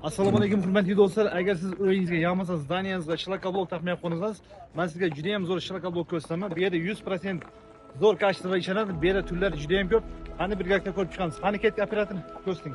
Assalomu alaykum hurmatli do'stlar. Agar siz uyingizga yo'lmasa zdaniyangizga shlakoblok taqmay qo'ysangiz, men sizga juda ham zo'r shlakoblok ko'rsataman. Bu yerda 100% zo'r kачество ishlanadi. Bu yerda turlar juda ham ko'p. Qani birgalikda ko'rib chiqamiz. Qani ketdi operator ko'rsating.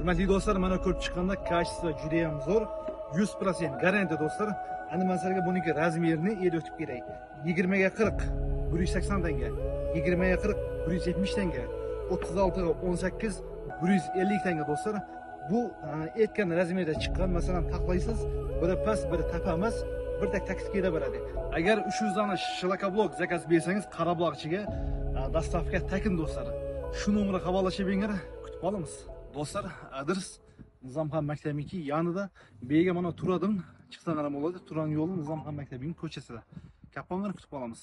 Hurmatli do'stlar, mana ko'rib chiqqanda kачество juda ham zo'r. 100% garantiya do'stlar. Endi men sizlarga buniki razmerini el o'tib kerak. 20 ga 40 180 tanga, 20 ga 40 170 tanga, 36 ga 18 150 tanga do'stlar. Bu aytgan razmerda chiqqan, masalan, taqlaysiz, biri past, biri tapa emas, birdek taksida beradi. Agar 300 dona shlakoblok zakaz bersangiz, Qarabog'chiga dostavka takin do'stlar. Shu nomerga havolashabengar kutib qolamiz. Do'stlar, adres Nizomxon maktabiniki yonida. Bega mana turadim, chiqsanglar ham bo'ladi. Turan yo'li Nizomxon maktabining ko'chasida. Kaponlarni kutib qolamiz.